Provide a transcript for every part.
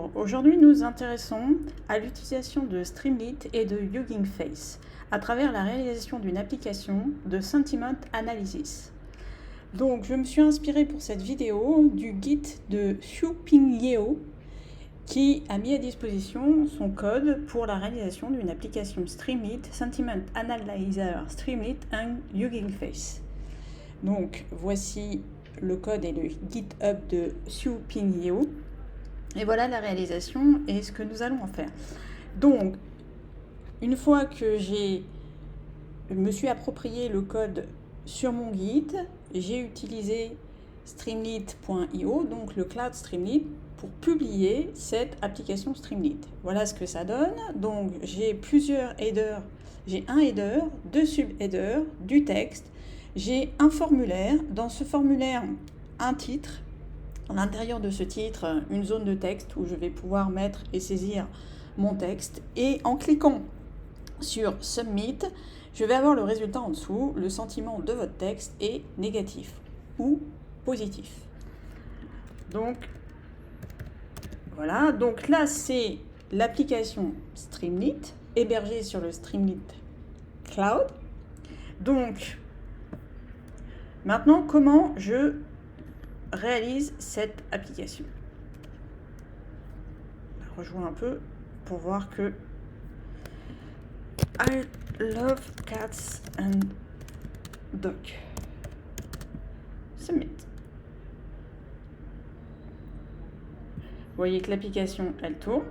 Bonjour, aujourd'hui nous nous intéressons à l'utilisation de Streamlit et de Hugging Face à travers la réalisation d'une application de Sentiment Analysis. Donc je me suis inspirée pour cette vidéo du Git de Xiuping Liu qui a mis à disposition son code pour la réalisation d'une application Streamlit, Sentiment Analyzer Streamlit et Hugging Face. Donc voici le code et le GitHub de Xiuping Liu. Et voilà la réalisation et ce que nous allons en faire. Donc, une fois que je me suis approprié le code sur mon Git, j'ai utilisé streamlit.io, donc le cloud Streamlit, pour publier cette application Streamlit. Voilà ce que ça donne. Donc, j'ai plusieurs headers. J'ai un header, deux sub-headers, du texte. J'ai un formulaire. Dans ce formulaire, un titre. À l'intérieur de ce titre, une zone de texte où je vais pouvoir mettre et saisir mon texte. Et en cliquant sur Submit, je vais avoir le résultat en dessous. Le sentiment de votre texte est négatif ou positif. Donc, voilà. Donc là, c'est l'application Streamlit, hébergée sur le Streamlit Cloud. Donc, maintenant, comment je réalise cette application. Je rejoins un peu pour voir que I love cats and dogs. Submit. Vous voyez que l'application, elle tourne.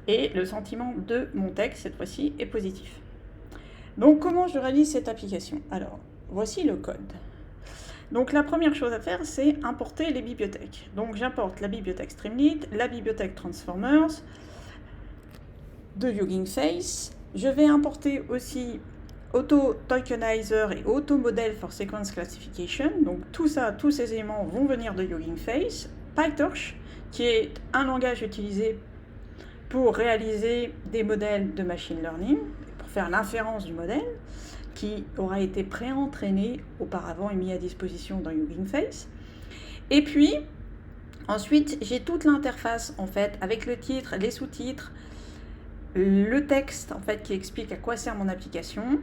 Et le sentiment de mon texte, cette fois-ci, est positif. Donc, comment je réalise cette application? Alors, voici le code. Donc la première chose à faire, c'est importer les bibliothèques. Donc j'importe la bibliothèque Streamlit, la bibliothèque Transformers, de Hugging Face. Je vais importer aussi Auto Tokenizer et Auto Model for Sequence Classification. Donc tout ça, tous ces éléments vont venir de Hugging Face. PyTorch, qui est un langage utilisé pour réaliser des modèles de machine learning, pour faire l'inférence du modèle, qui aura été pré-entraîné auparavant et mis à disposition dans Hugging Face. Et puis, ensuite, j'ai toute l'interface, en fait, avec le titre, les sous-titres, le texte, en fait, qui explique à quoi sert mon application.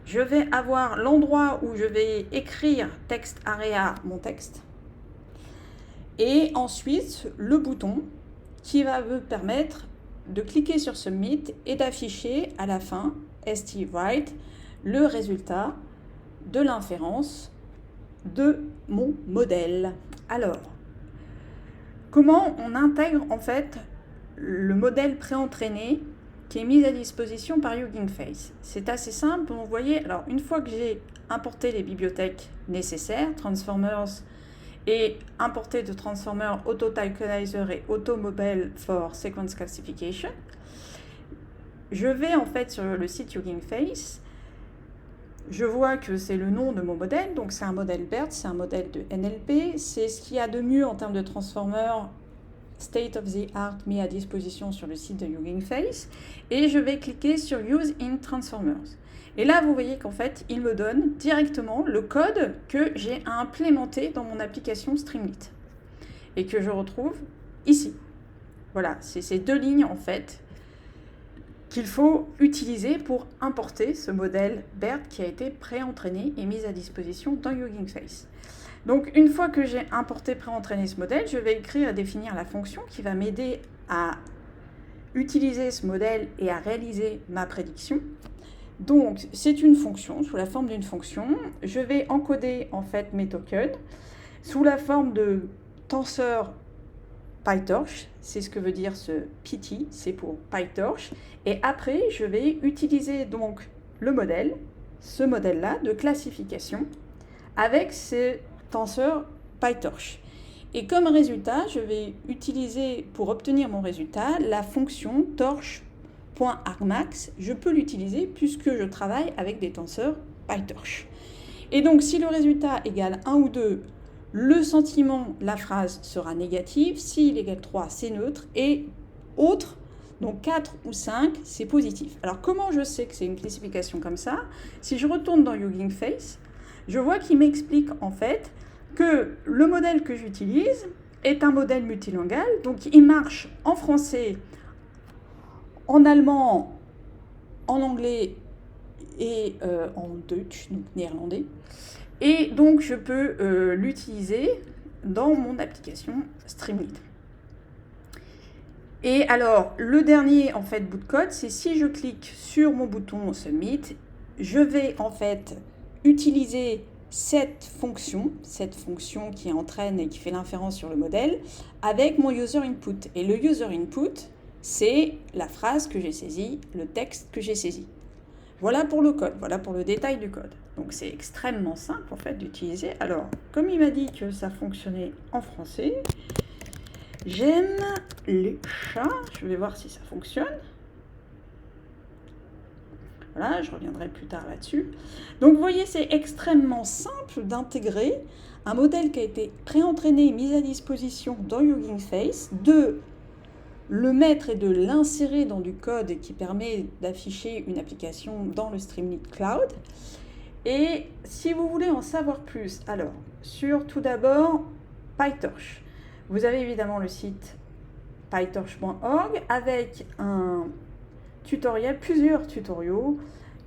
Je vais avoir l'endroit où je vais écrire texte area, mon texte. Et ensuite, le bouton qui va me permettre de cliquer sur Submit et d'afficher à la fin, STWrite, le résultat de l'inférence de mon modèle. Alors, comment on intègre en fait le modèle pré-entraîné qui est mis à disposition par Hugging Face? C'est assez simple, vous voyez, alors une fois que j'ai importé les bibliothèques nécessaires, Transformers, et importé de Transformer Auto Tokenizer et Auto Model for Sequence Classification, je vais en fait sur le site Hugging Face. Je vois que c'est le nom de mon modèle, donc c'est un modèle BERT, c'est un modèle de NLP, c'est ce qu'il y a de mieux en termes de transformer state of the art mis à disposition sur le site de Hugging Face, et je vais cliquer sur Use in Transformers. Et là, vous voyez qu'en fait, il me donne directement le code que j'ai à implémenter dans mon application Streamlit, et que je retrouve ici. Voilà, c'est ces deux lignes en fait qu'il faut utiliser pour importer ce modèle BERT qui a été pré-entraîné et mis à disposition dans Hugging Face. Donc une fois que j'ai importé, pré-entraîné ce modèle, je vais écrire et définir la fonction qui va m'aider à utiliser ce modèle et à réaliser ma prédiction. Donc c'est une fonction, sous la forme d'une fonction. Je vais encoder en fait mes tokens sous la forme de tenseur PyTorch, c'est ce que veut dire ce PT, c'est pour PyTorch. Et après, je vais utiliser donc le modèle, ce modèle-là de classification, avec ce tenseur PyTorch. Et comme résultat, je vais utiliser, pour obtenir mon résultat, la fonction torch.argmax. Je peux l'utiliser puisque je travaille avec des tenseurs PyTorch. Et donc, si le résultat égale 1 ou 2, le sentiment, la phrase sera négative. S'il égale 3, c'est neutre. Et autre, donc 4 ou 5, c'est positif. Alors, comment je sais que c'est une classification comme ça? Si je retourne dans Hugging Face, je vois qu'il m'explique en fait que le modèle que j'utilise est un modèle multilingual, donc il marche en français, en allemand, en anglais et en Deutsch, donc néerlandais. Et donc je peux l'utiliser dans mon application Streamlit. Et alors, le dernier en fait bout de code, c'est si je clique sur mon bouton Submit, je vais en fait utiliser cette fonction qui entraîne et qui fait l'inférence sur le modèle, avec mon user input. Et le user input, c'est la phrase que j'ai saisie, le texte que j'ai saisi. Voilà pour le code, voilà pour le détail du code. Donc c'est extrêmement simple en fait d'utiliser. Alors, comme il m'a dit que ça fonctionnait en français, j'aime les chats. Je vais voir si ça fonctionne. Voilà, je reviendrai plus tard là-dessus. Donc vous voyez, c'est extrêmement simple d'intégrer un modèle qui a été pré-entraîné et mis à disposition dans Hugging Face, de le mettre et de l'insérer dans du code qui permet d'afficher une application dans le Streamlit Cloud. Et si vous voulez en savoir plus, alors, sur tout d'abord PyTorch. Vous avez évidemment le site pytorch.org avec un tutoriel, plusieurs tutoriaux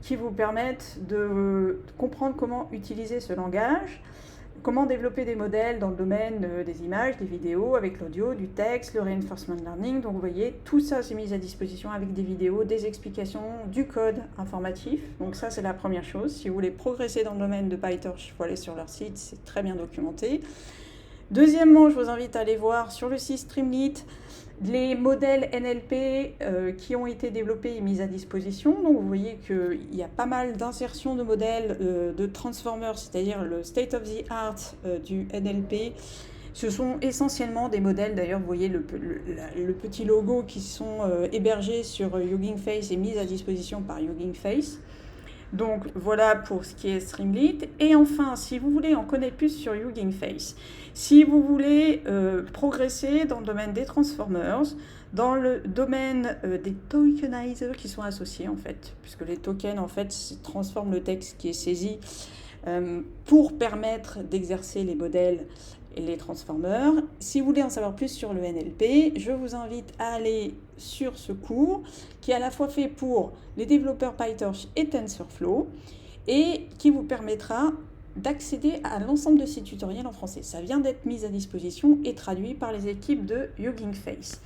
qui vous permettent de comprendre comment utiliser ce langage, comment développer des modèles dans le domaine des images, des vidéos, avec l'audio, du texte, le reinforcement learning. Donc vous voyez, tout ça c'est mis à disposition avec des vidéos, des explications, du code informatif. Donc ça c'est la première chose. Si vous voulez progresser dans le domaine de PyTorch, il faut aller sur leur site, c'est très bien documenté. Deuxièmement, je vous invite à aller voir sur le site Streamlit les modèles NLP qui ont été développés et mis à disposition. Donc vous voyez qu'il y a pas mal d'insertions de modèles de transformers, c'est-à-dire le state of the art du NLP. Ce sont essentiellement des modèles, d'ailleurs vous voyez le petit logo qui sont hébergés sur Hugging Face et mis à disposition par Hugging Face. Donc voilà pour ce qui est Streamlit. Et enfin, si vous voulez en connaître plus sur Hugging Face, si vous voulez progresser dans le domaine des transformers, dans le domaine des tokenizers qui sont associés en fait, puisque les tokens en fait transforment le texte qui est saisi pour permettre d'exercer les modèles et les transformers. Si vous voulez en savoir plus sur le NLP, je vous invite à aller sur ce cours qui est à la fois fait pour les développeurs PyTorch et TensorFlow et qui vous permettra d'accéder à l'ensemble de ces tutoriels en français. Ça vient d'être mis à disposition et traduit par les équipes de Hugging Face.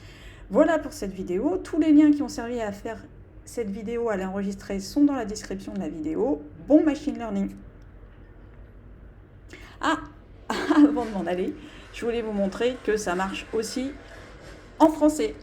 Voilà pour cette vidéo. Tous les liens qui ont servi à faire cette vidéo, à l'enregistrer, sont dans la description de la vidéo. Bon machine learning! Ah, avant de m'en aller, je voulais vous montrer que ça marche aussi en français.